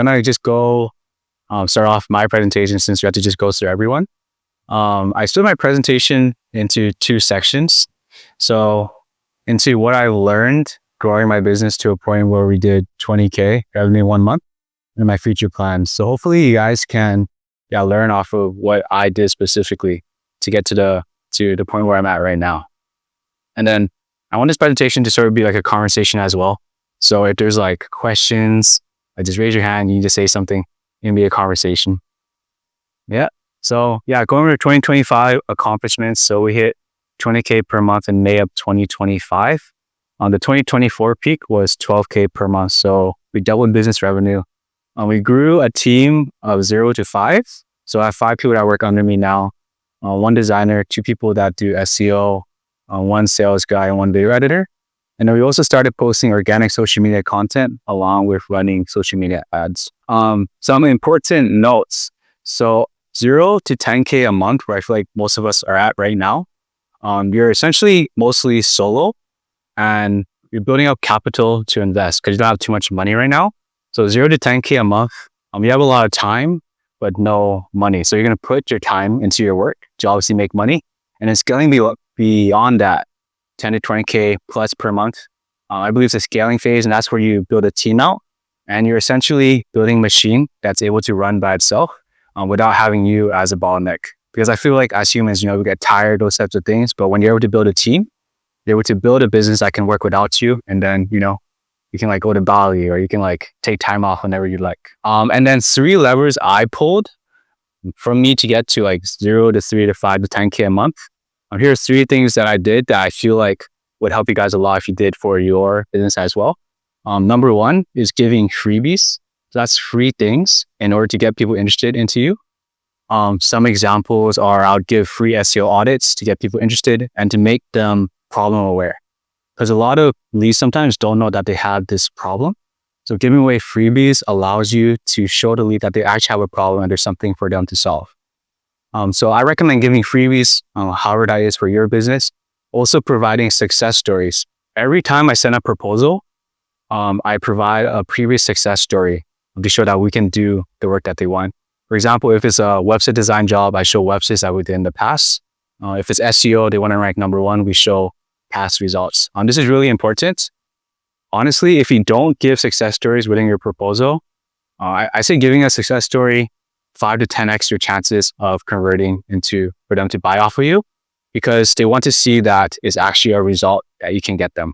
gonna just go start off my presentation since we have to just go through everyone. I split my presentation into two sections. So into what I learned growing my business to a point where we did 20K revenue 1 month and my future plans. So hopefully you guys can learn off of what I did specifically to get to the point where I'm at right now. And then I want this presentation to sort of be like a conversation as well. So if there's like questions, just raise your hand, you can just say something, it can be a conversation. Yeah. So going over 2025 accomplishments. So we hit 20K per month in May of 2025. The 2024 peak was 12K per month. So we doubled business revenue. We grew a team of 0 to 5. So I have 5 people that work under me now. 1 designer, 2 people that do SEO, 1 sales guy, and 1 video editor. And then we also started posting organic social media content along with running social media ads. Some important notes. So 0 to 10K a month, where I feel like most of us are at right now. You're essentially mostly solo and you're building up capital to invest because you don't have too much money right now. So 0 to 10K a month, you have a lot of time, but no money. So you're going to put your time into your work to obviously make money. And then scaling beyond that, 10 to 20K plus per month. I believe it's a scaling phase, and that's where you build a team out. And you're essentially building a machine that's able to run by itself without having you as a bottleneck. Because I feel like as humans, we get tired of those types of things. But when you're able to build a team, you're able to build a business that can work without you. And then, you can like go to Bali or you can like take time off whenever you like. And then 3 levers I pulled from me to get to like 0 to 3 to 5 to 10K a month. Here's 3 things that I did that I feel like would help you guys a lot if you did for your business as well. Number 1 is giving freebies. So that's free things in order to get people interested into you. Some examples are I would give free SEO audits to get people interested and to make them problem aware. Because a lot of leads sometimes don't know that they have this problem. So giving away freebies allows you to show the lead that they actually have a problem and there's something for them to solve. So I recommend giving freebies, however that is for your business. Also providing success stories. Every time I send a proposal, I provide a previous success story to show that we can do the work that they want. For example, if it's a website design job, I show websites that we did in the past. If it's SEO, they want to rank number 1, we show past results. This is really important. Honestly, if you don't give success stories within your proposal, I say giving a success story 5 to 10x your chances of converting for them to buy off of you, because they want to see that it's actually a result that you can get them.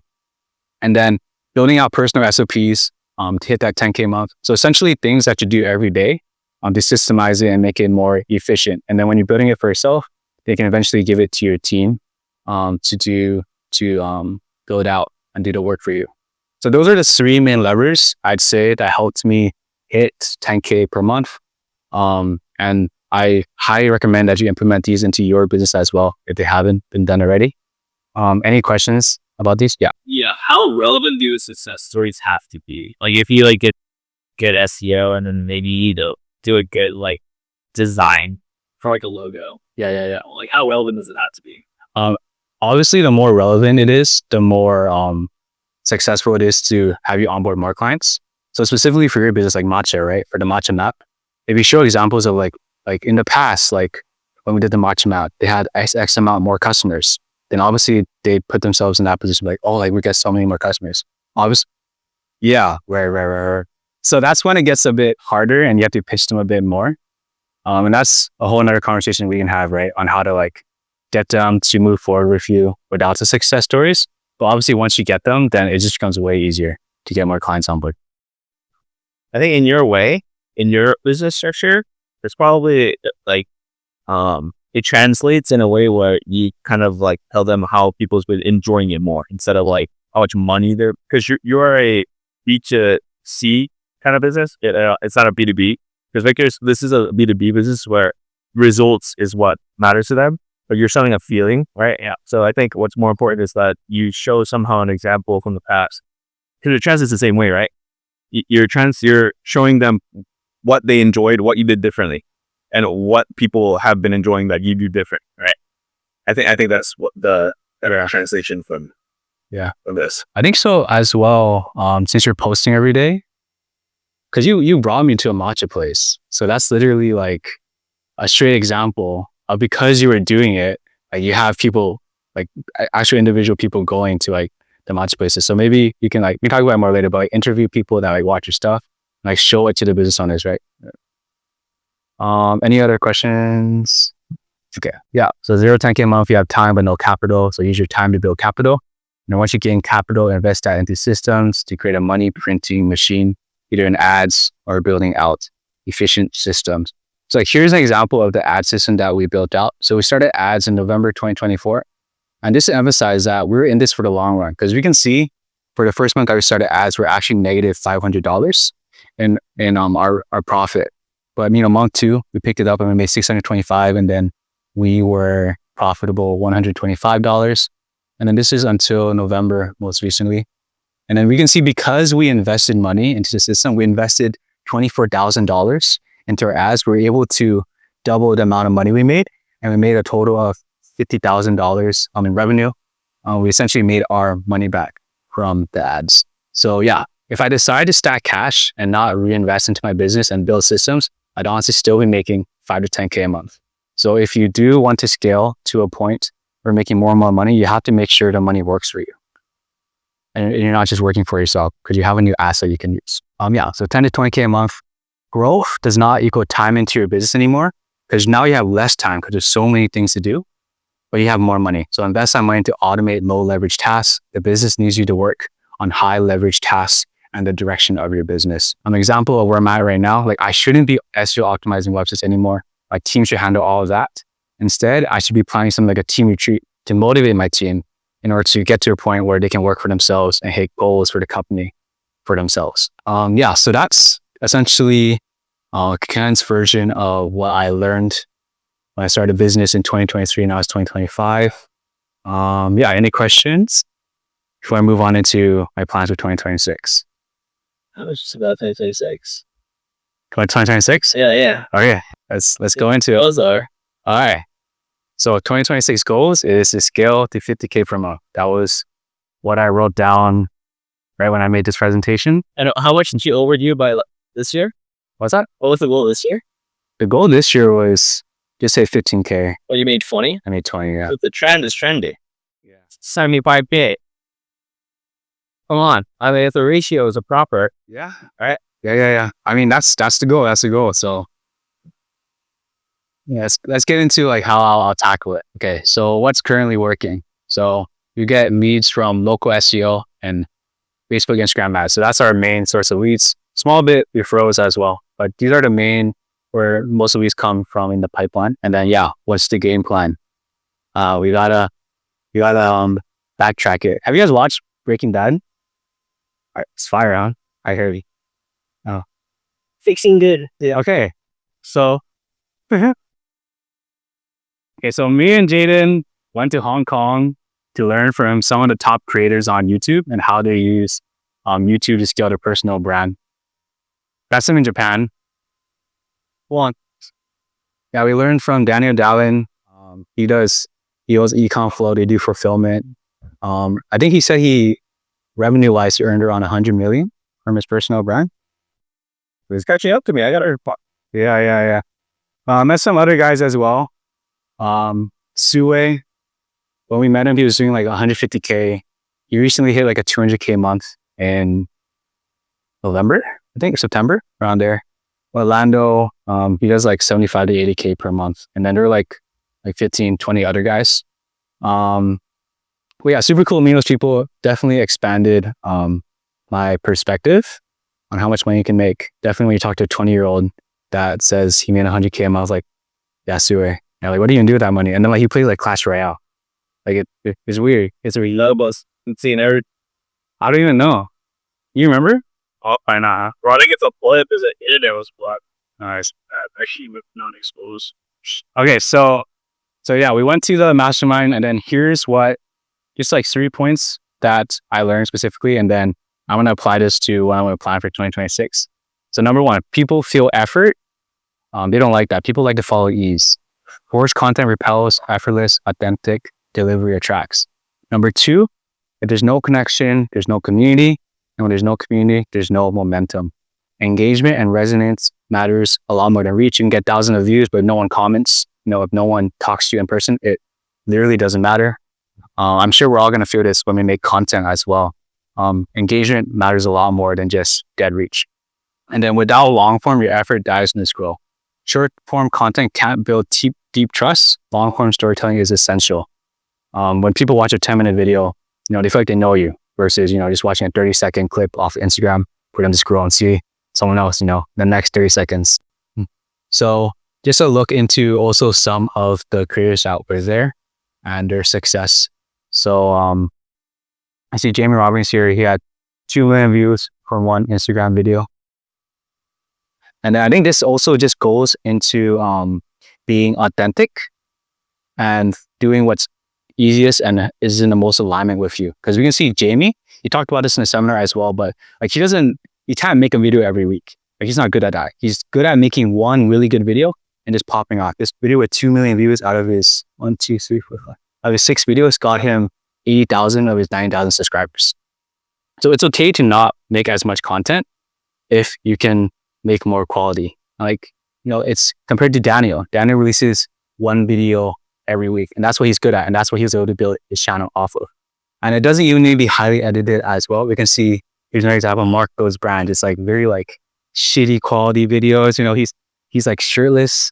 And then building out personal SOPs to hit that 10K month. So essentially things that you do every day to systemize it and make it more efficient. And then when you're building it for yourself, they can eventually give it to your team to build out and do the work for you. So those are the 3 main levers I'd say that helped me hit 10K per month. And I highly recommend that you implement these into your business as well if they haven't been done already. Any questions about these? Yeah. Yeah. How relevant do success stories have to be? Like if you like get SEO and then maybe do a good like design for like a logo. Yeah. Like how relevant does it have to be? Obviously, the more relevant it is, the more successful it is to have you onboard more clients. So specifically for your business, like Matcha, right? For the Matcha map, if you show examples of like in the past, like when we did the Matcha map, they had X amount more customers. Then obviously they put themselves in that position, like, oh, like we get so many more customers. Obviously, yeah, right. So that's when it gets a bit harder and you have to pitch them a bit more. And that's a whole nother conversation we can have, right? On how to like get them to move forward with you without the success stories. But obviously once you get them, then it just becomes way easier to get more clients on board. I think in your way, in your business structure, there's probably like, it translates in a way where you kind of like tell them how people's been enjoying it more instead of like how much money they're, because you're a B2C kind of business. It's not a B2B, because this is a B2B business where results is what matters to them, but you're selling a feeling, right? Yeah. So I think what's more important is that you show somehow an example from the past, because it translates the same way, right? You're showing them what they enjoyed, what you did differently, and what people have been enjoying that you do different, right? I think that's what the better translation from this. I think so as well. Since you're posting every day, because you brought me to a matcha place. So that's literally like a straight example of because you were doing it, like you have people, like actual individual people going to like the matcha places. So maybe you can like, we can talk about it more later, but like interview people that like watch your stuff, and, like show it to the business owners, right? Any other questions? Okay. Yeah. So 0 to 10K a month, you have time but no capital. So use your time to build capital. And then once you gain capital, invest that into systems to create a money printing machine, either in ads or building out efficient systems. So like here's an example of the ad system that we built out. So we started ads in November 2024. And just to emphasize that we're in this for the long run, because we can see for the first month that we started ads, we're actually negative $500 in our profit. But month 2, we picked it up and we made $625, and then we were profitable $125. And then this is until November, most recently. And then we can see because we invested money into the system, we invested $24,000 into our ads. We were able to double the amount of money we made, and we made a total of $50,000 in revenue. We essentially made our money back from the ads. So yeah, if I decide to stack cash and not reinvest into my business and build systems, I'd honestly still be making 5 to 10K a month. So if you do want to scale to a point where making more and more money, you have to make sure the money works for you. And you're not just working for yourself, because you have a new asset you can use. So 10 to 20K a month. Growth does not equal time into your business anymore, because now you have less time because there's so many things to do, but you have more money. So invest that money to automate low leverage tasks. The business needs you to work on high leverage tasks and the direction of your business. An example of where I'm at right now, like I shouldn't be SEO optimizing websites anymore. My team should handle all of that. Instead, I should be planning something like a team retreat to motivate my team in order to get to a point where they can work for themselves and hit goals for the company for themselves. So that's essentially Ken's version of what I learned when I started business in 2023 and now it's 2025. Any questions before I move on into my plans for 2026? I was just about 2026. Come on, 2026? Yeah. Okay, let's go into it. Those are. All right. So 2026 goals is to scale to 50K per month. That was what I wrote down right when I made this presentation. And how much did you overdue by this year? What's that? What was the goal this year? The goal this year was just say 15K. Well, you made 20? I made 20, yeah. But the trend is trendy. Yeah. 75K. Come on. I mean, if the ratios are proper. Yeah. All right. Yeah. I mean, that's the goal. That's the goal. So yeah, let's get into like how I'll tackle it. Okay. So what's currently working? So you get leads from local SEO and Facebook, Instagram ads. So that's our main source of leads. Small bit referrals as well, but these are the main where most of these come from in the pipeline. And then what's the game plan? We gotta backtrack it. Have you guys watched Breaking Bad? All right, it's fire on. I hear you. Oh, Fixing good. yeah. Okay, so so me and Jaden went to Hong Kong to learn from some of the top creators on YouTube and how they use YouTube to scale their personal brand. That's them in Japan. One. Yeah, we learned from Daniel Dallin. He owns Ecom Flow. They do fulfillment. I think he said he revenue-wise earned around 100 million from his personal brand. It's catching up to me. I got to. Yeah. Met some other guys as well. Sue, when we met him, he was doing like 150K. He recently hit like a 200K a month in November, I think, or September, around there. Orlando, he does like 75 to 80K per month. And then there are like 15, 20 other guys. Super cool meeting those people. Definitely expanded my perspective on how much money you can make. Definitely when you talk to a 20-year-old that says he made 100K a month, I was like, yeah, Sue. Yeah, like, what are you gonna do with that money? And then like he plays like Clash Royale. Like it's weird. It's a Lobos. Seeing every. I don't even know. You remember? Oh, I know. Bro, I think it's a flip. Is it? Internet was blocked. Nice. Actually, not exposed. Okay, so we went to the mastermind, and then here's what, just like 3 points that I learned specifically, and then I'm gonna apply this to what I'm gonna plan for 2026. So number 1, people feel effort. They don't like that. People like to follow ease. Forced content repels, effortless, authentic delivery attracts. Number 2, if there's no connection, there's no community. And when there's no community, there's no momentum. engagement and resonance matters a lot more than reach. You can get thousands of views, but if no one comments, if no one talks to you in person, it literally doesn't matter. I'm sure we're all going to feel this when we make content as well. Engagement matters a lot more than just dead reach. And then without long form, your effort dies in this scroll. Short form content can't build deep trust. Long form storytelling is essential. When people watch a 10-minute video, they feel like they know you versus, just watching a 30-second clip off Instagram for them to scroll and see someone else, the next 30 seconds. So just a look into also some of the creators out there and their success. So I see Jamie Robbins here. He had 2 million views from one Instagram video. And then I think this also just goes into being authentic and doing what's easiest and is in the most alignment with you. Because we can see Jamie, he talked about this in the seminar as well, but like he can't make a video every week. Like he's not good at that. He's good at making one really good video and just popping off. This video with 2 million views out of his 1, 2, 3, 4, 5. Out of his 6 videos got him 80,000 of his 90,000 subscribers. So it's okay to not make as much content if you can make more quality. Like, it's compared to Daniel. Daniel releases 1 video every week, and that's what he's good at, and that's what he was able to build his channel off of. And it doesn't even need to be highly edited as well. We can see, here's another example, Mark Goes Brand. It's like very like shitty quality videos. He's like shirtless.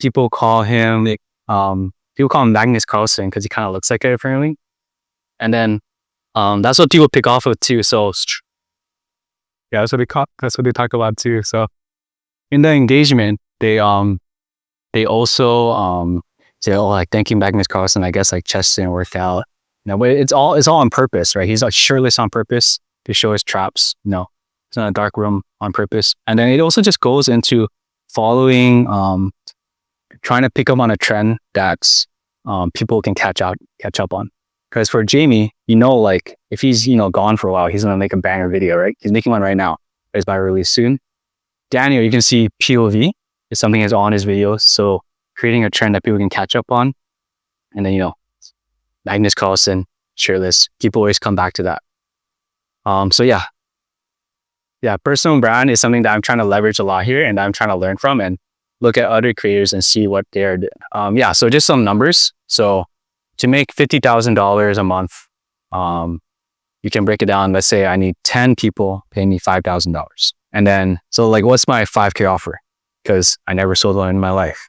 People call him Magnus Carlsen because he kind of looks like it apparently. And then that's what people pick off of too. So yeah, that's what they talk about too. So in the engagement, they also say, like, thanking Magnus Carlsen, I guess like chest didn't work out. But it's all on purpose, right? He's like shirtless on purpose to show his traps. It's in a dark room on purpose. And then it also just goes into following, trying to pick up on a trend that's people can catch up on. Because for Jamie, like if he's, gone for a while, he's going to make a banger video, right? He's making one right now. It's about to release soon. Daniel, you can see POV is something that's on his videos. So creating a trend that people can catch up on. And then, Magnus Carlsen, shirtless. People always come back to that. So yeah, personal brand is something that I'm trying to leverage a lot here and I'm trying to learn from and look at other creators and see what they're doing. So just some numbers. So to make $50,000 a month, you can break it down. Let's say I need 10 people paying me $5,000. And then, so like, what's my 5K offer? Because I never sold one in my life.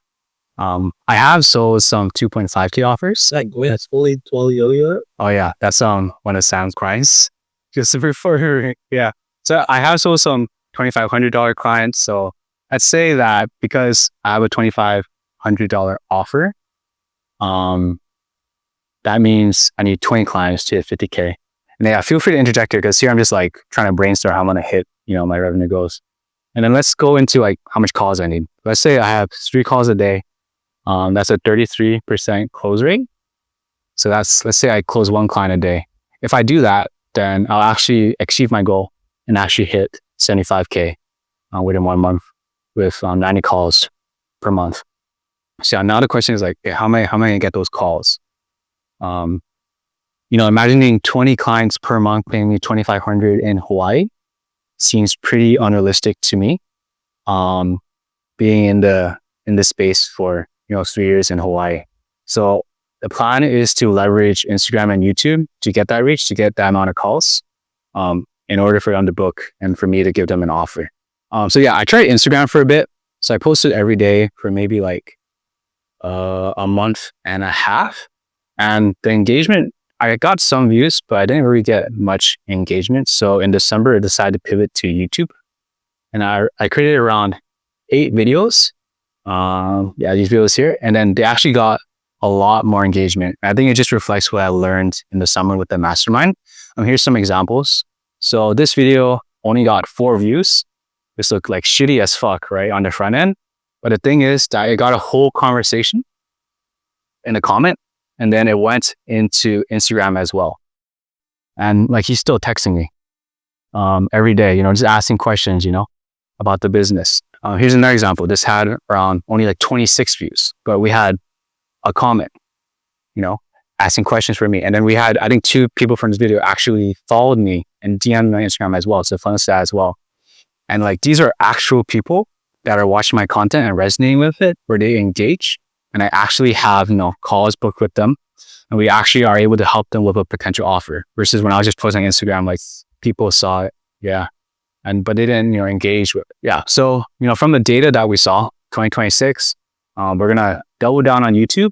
I have sold some 2.5K offers. Like, wait, that's fully 12 yo-yo? Oh yeah, that's one of Sam's clients. Just before her, yeah. So I have sold some $2,500 clients. So let's say that because I have a $2,500 offer, that means I need 20 clients to hit 50K. And yeah, feel free to interject here because here I'm just like trying to brainstorm how I'm going to hit, my revenue goals. And then let's go into like how much calls I need. Let's say I have 3 calls a day. That's a 33% close rate. So let's say I close 1 client a day. If I do that, then I'll actually achieve my goal and actually hit 75K within 1 month with 90 calls per month. So now the question is like, okay, how am I going to get those calls? Imagining 20 clients per month paying me $2,500 in Hawaii seems pretty unrealistic to me. Being in this space for 3 years in Hawaii. So the plan is to leverage Instagram and YouTube to get that reach, to get that amount of calls, in order for them to book and for me to give them an offer. So yeah, I tried Instagram for a bit. So I posted every day for maybe like a month and a half. And the engagement, I got some views, but I didn't really get much engagement. So in December, I decided to pivot to YouTube. And I created around 8 videos. These videos here. And then they actually got a lot more engagement. I think it just reflects what I learned in the summer with the mastermind. Here's some examples. So this video only got 4 views. This looked like shitty as fuck, right, on the front end. But the thing is that I got a whole conversation in a comment, and then it went into Instagram as well. And like, he's still texting me every day, just asking questions, about the business. Here's another example. This had around only like 26 views, but we had a comment, asking questions for me. And then we had, I think 2 people from this video actually followed me and DM'd me on Instagram as well. So fun stat as well. And like these are actual people that are watching my content and resonating with it, where they engage. And I actually have, calls booked with them. And we actually are able to help them with a potential offer versus when I was just posting on Instagram, like people saw it. Yeah. But they didn't, engage with it. Yeah. So, from the data that we saw, 2026, we're going to double down on YouTube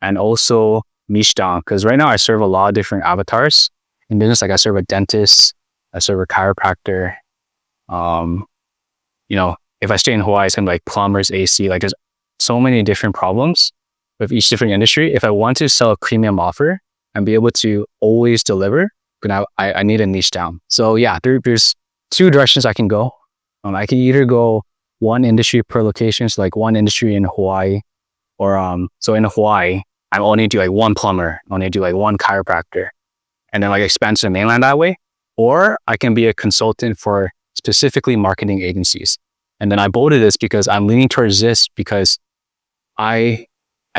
and also niche down. Because right now I serve a lot of different avatars in business. Like I serve a dentist, I serve a chiropractor. If I stay in Hawaii, it's kind of like plumbers, AC, like there's so many different problems with each different industry. If I want to sell a premium offer and be able to always deliver, then I need a niche down. So yeah, there's two directions I can go. I can either go one industry per location, so like one industry in Hawaii, or so in Hawaii, I only do like one plumber, I only do like one chiropractor, and then like expand to the mainland that way. Or I can be a consultant for specifically marketing agencies. And then I bolded this because I'm leaning towards this because I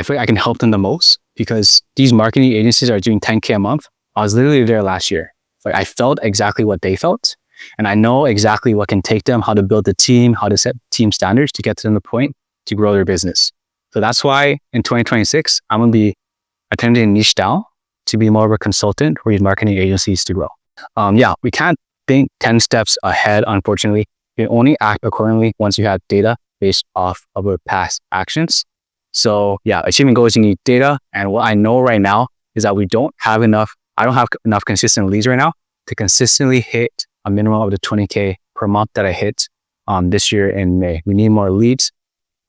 feel like I can help them the most because these marketing agencies are doing 10K a month. I was literally there last year. Like I felt exactly what they felt. And I know exactly what can take them, how to build the team, how to set team standards to get to them the point to grow their business. So that's why in 2026, I'm going to be attempting to niche down to be more of a consultant for these marketing agencies to grow. We can't think 10 steps ahead, unfortunately. You can only act accordingly once you have data based off of our past actions. So yeah, achieving goals, you need data. And what I know right now is that I don't have enough consistent leads right now to consistently hit a minimum of the 20K per month that I hit this year in May. We need more leads.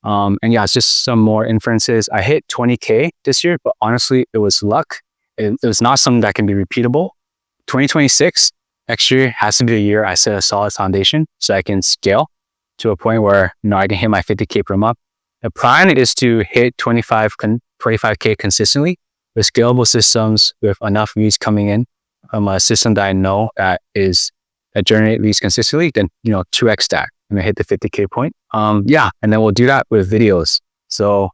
It's just some more inferences. I hit 20K this year, but honestly, it was luck. It was not something that can be repeatable. 2026, next year has to be a year I set a solid foundation so I can scale to a point where I can hit my 50K per month. The plan is to hit 25K consistently with scalable systems with enough leads coming in from a system that I know that generate leads consistently, then 2x that and I hit the 50K point. And then we'll do that with videos. So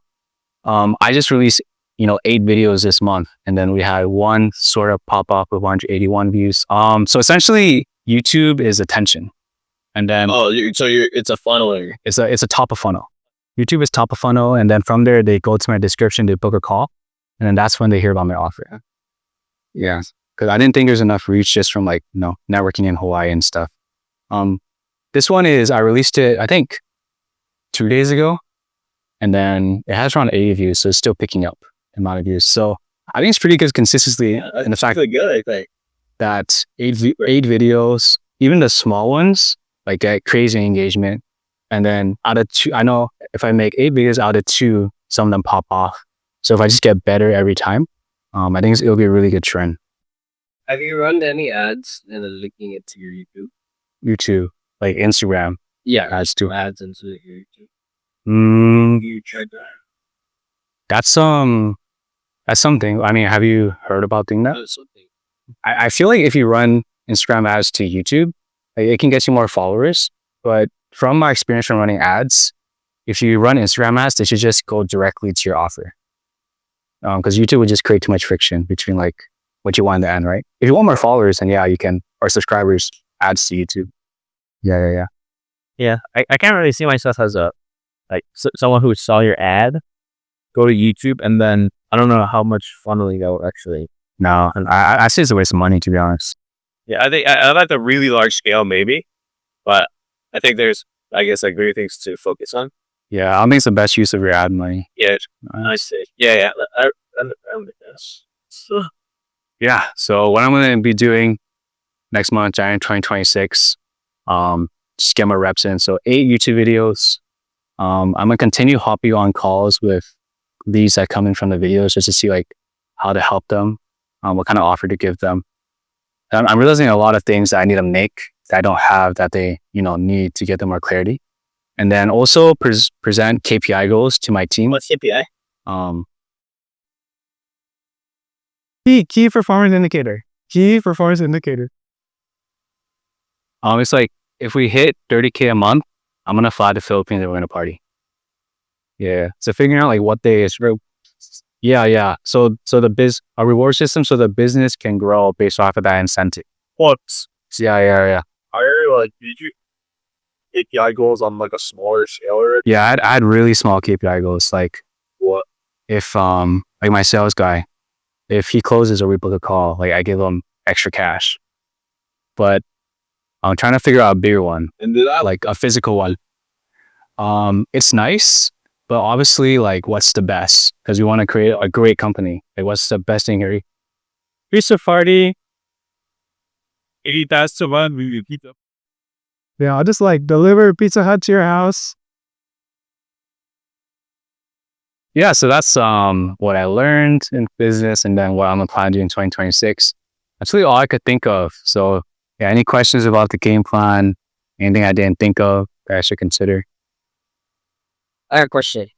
I just released 8 videos this month, and then we had one sort of pop up with 181 views. So essentially YouTube is attention, and then it's a funnel. It's a top of funnel. YouTube is top of funnel, and then from there they go to my description, they book a call, and then that's when they hear about my offer. Yeah, because I didn't think there's enough reach just from networking in Hawaii and stuff. This one I released it I think 2 days ago, and then it has around 80 views, so it's still picking up amount of views. So I think it's pretty good consistency. And the fact that eight videos, even the small ones, like get crazy engagement. And then out of 2, I know if I make 8 videos out of 2, some of them pop off. So if I just get better every time, I think it'll be a really good trend. Have you run any ads and then linking it to your YouTube? YouTube, like Instagram. Yeah, ads too. Ads into your YouTube. You tried that? That's something. I mean, have you heard about doing that? That's something. I feel like if you run Instagram ads to YouTube, it can get you more followers. But from my experience from running ads, if you run Instagram ads, they should just go directly to your offer. Because YouTube would just create too much friction between like what you want in the end, right? If you want more followers, then you can, or subscribers, ads to YouTube. Yeah, I can't really see myself as someone who saw your ad, go to YouTube, and then I don't know how much funneling that would actually. No, I say it's a waste of money, to be honest. Yeah, I think I like the really large scale maybe, but I think there's great things to focus on. Yeah, I don't think it's the best use of your ad money. Yeah, I see. Yeah. So what I'm going to be doing next month, January 2026, just get my reps in. So 8 YouTube videos. I'm going to continue hopping on calls with leads that come in from the videos just to see how to help them, what kind of offer to give them. I'm realizing a lot of things that I need to make that I don't have that they, need to get them more clarity. And then also present KPI goals to my team. What's KPI? Key performance indicator. It's like if we hit 30K a month, I'm gonna fly to the Philippines and we're gonna party. Yeah. So figuring out what day is real. Yeah. So a reward system so the business can grow based off of that incentive. What? Yeah. Are did you? API goals on like a smaller scale already? Yeah, I had really small KPI goals. Like What? if like my sales guy, if he closes or we book a call, like I give him extra cash. But I'm trying to figure out a bigger one, And did that like a physical one. It's nice, but obviously, like, what's the best? Because we want to create a great company. Like, what's the best thing here? Pizza party. pizza? Yeah, I'll just like deliver Pizza Hut to your house. Yeah, so that's what I learned in business, and then what I'm planning to do in 2026. That's really all I could think of. So, yeah, any questions about the game plan? Anything I didn't think of that I should consider? I got a question.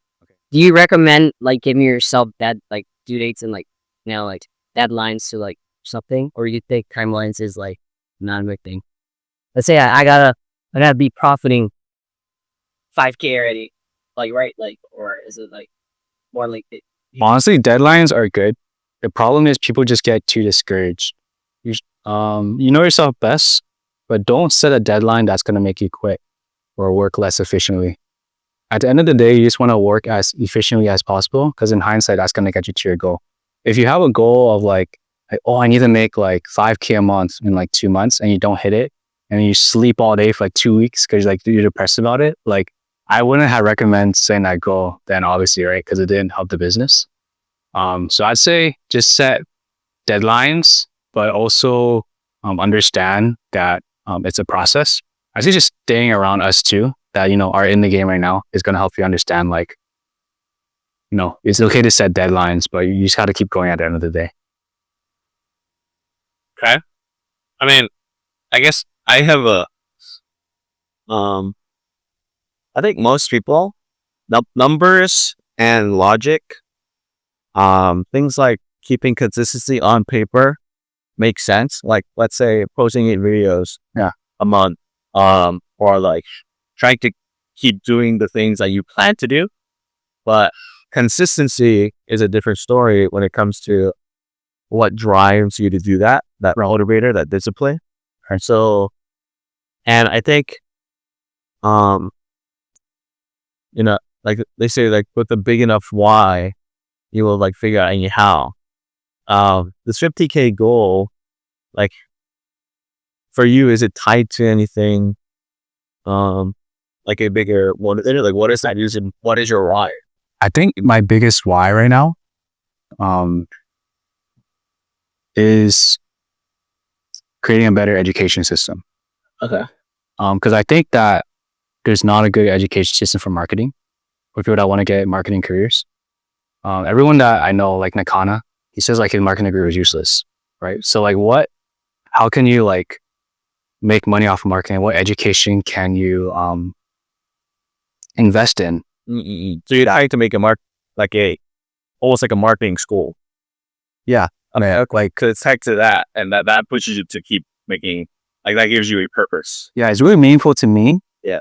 Do you recommend like giving yourself like due dates and like like deadlines to like something, or you think timelines is like not a big thing? Let's say I gotta be profiting 5K already, like right, like, or is it like more like Honestly, deadlines are good. The problem is people just get too discouraged. You know yourself best, but don't set a deadline that's going to make you quit or work less efficiently. At the end of the day, you just want to work as efficiently as possible because in hindsight, that's going to get you to your goal. If you have a goal of like, oh, I need to make like 5K a month in like 2 months and you don't hit it and you sleep all day for like 2 weeks because like you're depressed about it, like I wouldn't have recommend setting that goal then obviously, right? Because it didn't help the business. So I'd say just set deadlines, but also understand that it's a process. I say just staying around us too, that, are in the game right now is going to help you understand, like, it's okay to set deadlines, but you just got to keep going at the end of the day. Okay. I mean, I guess I have I think most people, numbers and logic, things like keeping consistency on paper make sense. Like, let's say posting 8 videos a month, or like trying to keep doing the things that you plan to do. But consistency is a different story when it comes to what drives you to do that motivator, that discipline. And so, and I think, like they say, like with a big enough why, you will like figure out any how. This 50K goal, like for you, is it tied to anything? Like a bigger one? Like, what is that using? What is your why? I think my biggest why right now is creating a better education system. Okay. Because I think that there's not a good education system for marketing for people that want to get marketing careers. Everyone that I know, like Nakana, he says like his marketing career is useless, right? So like how can you like make money off of marketing? What education can you invest in? So you'd like to make almost like a marketing school. Yeah. Okay. Like, cause it's tied to that, and that pushes you to keep making, like, that gives you a purpose. Yeah, it's really meaningful to me. Yeah.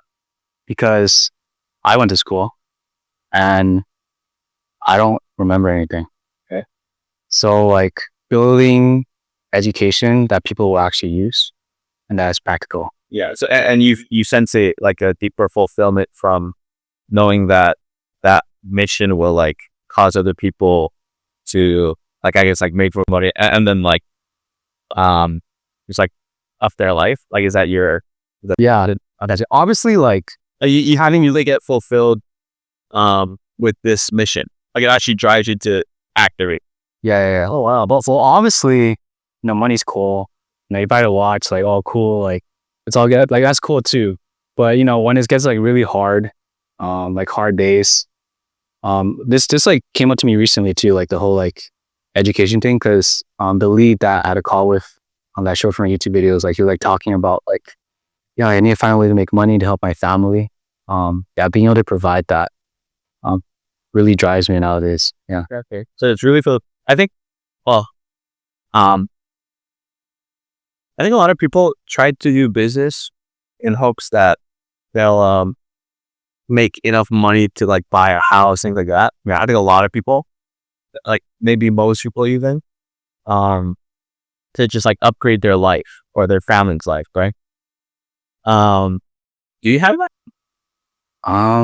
Because I went to school and I don't remember anything. Okay. So like building education that people will actually use and that is practical. Yeah. So, and you sense it like a deeper fulfillment from knowing that mission will like cause other people to, like, I guess, like make more money, and then like, just like up their life. Like, is that Yeah. That's it. Obviously, like you haven't really get fulfilled, with this mission. Like, it actually drives you to activate. yeah. Oh wow. But so obviously, money's cool. You buy the watch, like, oh cool, like it's all good. Like that's cool too. But when it gets like really hard, like hard days, this like came up to me recently too, like the whole like education thing, because the lead that I had a call with on that show from YouTube videos, like he was like talking about like, yeah, I need to find a way to make money to help my family. Yeah, being able to provide that really drives me nowadays. Yeah. Okay. So it's really I think, well, I think a lot of people try to do business in hopes that they'll make enough money to like buy a house, things like that. Yeah, I think a lot of people, like maybe most people even, to just like upgrade their life or their family's life, right? Do you have that? I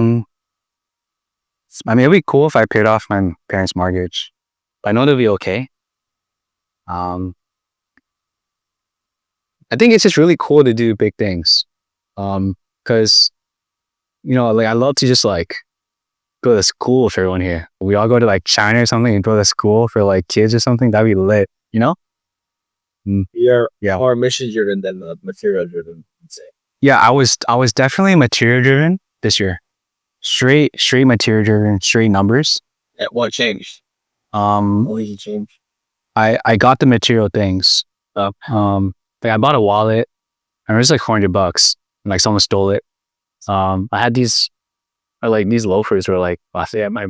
mean, it'd be cool if I paid off my parents' mortgage, but I know they'll be okay. Um, I think it's just really cool to do big things. Because like I love to just like go to school with everyone here. We all go to like China or something and go to school for like kids or something. That'd be lit, you know? You're Yeah. more mission driven than material driven. I'd say. Yeah, I was definitely material driven this year. Straight material driven, straight numbers. What changed? What did you change? I got the material things. Like I bought a wallet and it was like $400 and like someone stole it. I had these loafers were like last day at my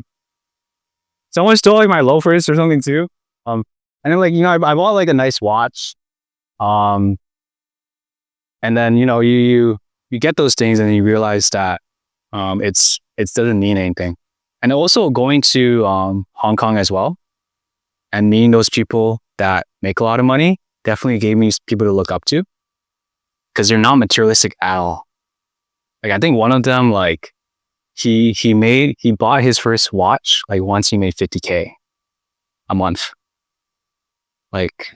someone stole like my loafers or something too. And then like I bought like a nice watch. And then you get those things and you realize that it doesn't mean anything. And also going to Hong Kong as well and meeting those people that make a lot of money definitely gave me people to look up to because they're not materialistic at all. Like I think one of them like he bought his first watch like once he made $50K a month. Like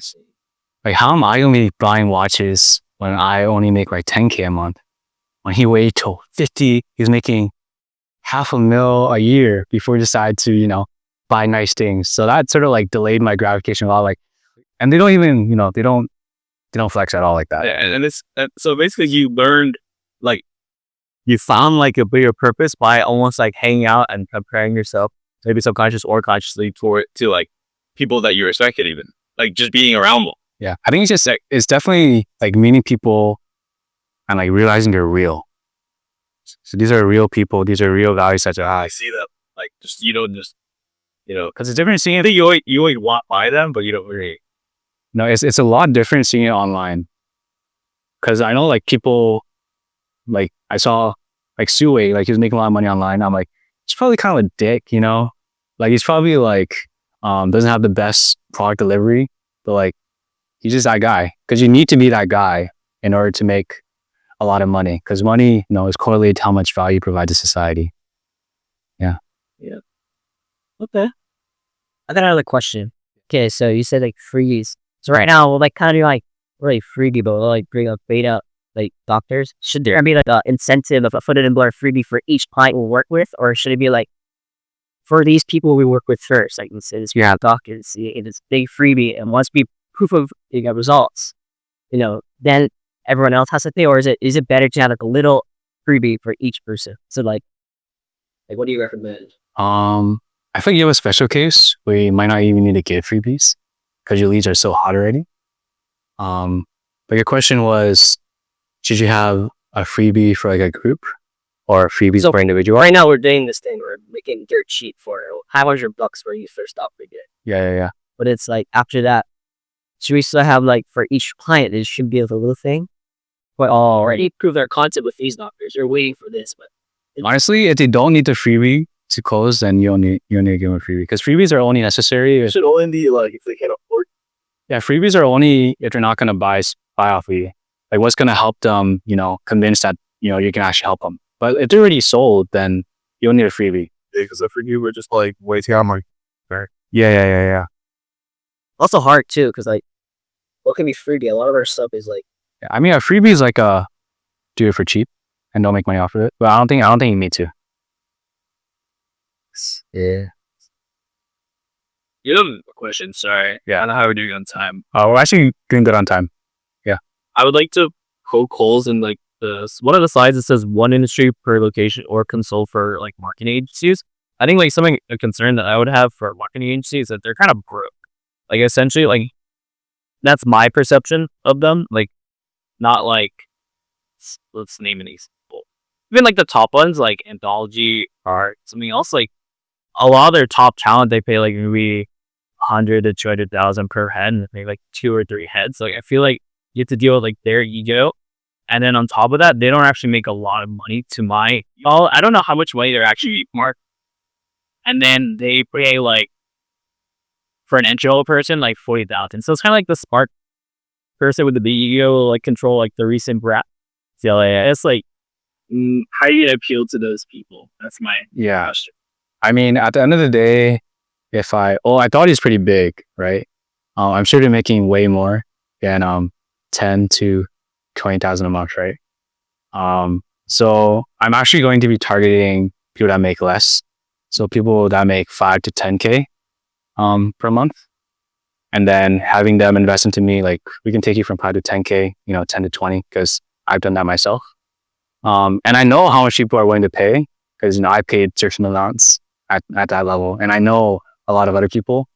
how am I gonna be buying watches when I only make like $10K a month? When he waited till 50, he was making $500,000 a year before he decided to, buy nice things. So that sort of like delayed my gratification a lot. Like, and they don't even, they don't flex at all like that. Yeah, and it's so basically you learned like you found like a bigger purpose by almost like hanging out and comparing yourself, maybe subconscious or consciously, to like people that you respected, even like just being around them. Yeah, I think it's just it's definitely like meeting people and like realizing they're real. So these are real people. These are real values that I see them. Like just because it's different seeing I it. think you always walk by them, but you don't really. No, it's a lot different seeing it online. Because I know like people, like I saw like Suwei, like he was making a lot of money online. I'm like, he's probably kind of a dick, like he's probably like doesn't have the best product delivery, but like he's just that guy. Because you need to be that guy in order to make a lot of money. Because money, is correlated to how much value you provide to society. Yeah. Okay. I got another question. Okay, so you said like freebies. So right now we'll like kind of do like really freebie, but we'll like bring up beta like doctors. Should there be like an incentive of a foot in blood freebie for each client we work with, or should it be like for these people we work with first? Like since you have doctors, it's big freebie, and once we proof of results, then everyone else has to pay, or is it better to have like a little freebie for each person? So like what do you recommend? I think you have a special case where you might not even need to give freebies because your leads are so hot already. But your question was, should you have a freebie for like a group or freebies for individual? Right now we're doing this thing. We're making dirt cheap for $500 where you first upgrade it. Yeah. But it's like after that, should we still have like for each client, it should be a little thing? But already proved our concept with these doctors. They're waiting for this, but honestly, if they don't need the freebie to close, then you only give them a freebie because freebies are only necessary. It should only be like if they can't afford. Yeah, freebies are only if they're not going to buy off of you. Like what's going to help them, convince that you can actually help them. But if they're already sold, then you don't need a freebie. Yeah, because for you, we're just like waiting on my. Yeah. Also hard too, because like what can be freebie? A lot of our stuff is like. I mean, a freebie is like a do it for cheap and don't make money off of it. But I don't think you need to. Yeah. You have a question, sorry. Yeah. I don't know how we're doing on time. We're actually doing good on time. Yeah. I would like to poke holes in like one of the slides that says one industry per location or consult for like marketing agencies. I think like a concern that I would have for marketing agencies is that they're kind of broke. Like essentially like that's my perception of them. Like not like let's name an example. Even like the top ones like Anthology or something else, like a lot of their top talent they pay like maybe 100 to 200,000 per head, and maybe like 2 or 3 heads. Like I feel like you have to deal with like their ego, and then on top of that, they don't actually make a lot of money. I don't know how much money they're actually marked, and then they pay like for an entry level person like 40,000. So it's kind of like the smart person with the big ego like control like the recent brat. So it's like how are you gonna appeal to those people? That's my Yeah. question. I mean, at the end of the day, I thought he's pretty big, right? I'm sure they're making way more than 10 to 20,000 a month, right? So I'm actually going to be targeting people that make less. So people that make 5 to 10K per month. And then having them invest into me, like we can take you from 5 to 10K, 10 to 20, because I've done that myself. And I know how much people are willing to pay because, I paid certain amounts at that level. And I know a lot of other people.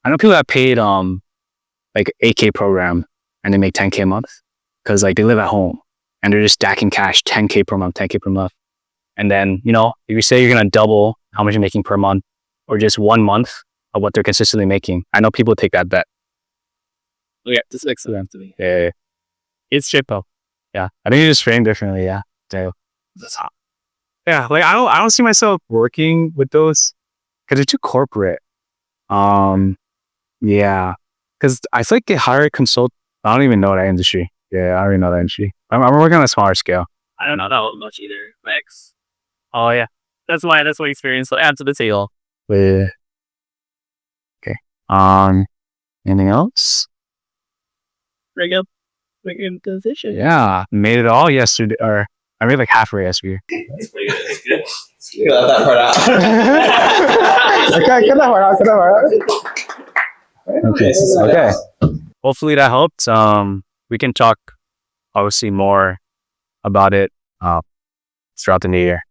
I know people that paid like 8K program and they make 10K a month because like they live at home and they're just stacking cash 10K per month, 10K per month. And then, if you say you're going to double how much you're making per month or just 1 month of what they're consistently making, I know people take that bet. Okay, this makes sense to me. Yeah. It's cheaper. Yeah. I think you just frame differently. Yeah. So, That's hot. yeah. Like I don't see myself working with those because they're too corporate. Yeah. Because I feel like they hire consult. I don't even know that industry. Yeah. I already know that industry. I'm working on a smaller scale. I don't know that much either. Max. Oh yeah, that's my experience. So add to the table. With okay. Anything else? Very good. Very good decision. Yeah, made it all yesterday, or I made like halfway yesterday. That's pretty good. That's good. You left that part out. Okay, cut that part out. Cut that part out. Okay. Okay. Hopefully that helped. We can talk obviously more about it throughout the new year.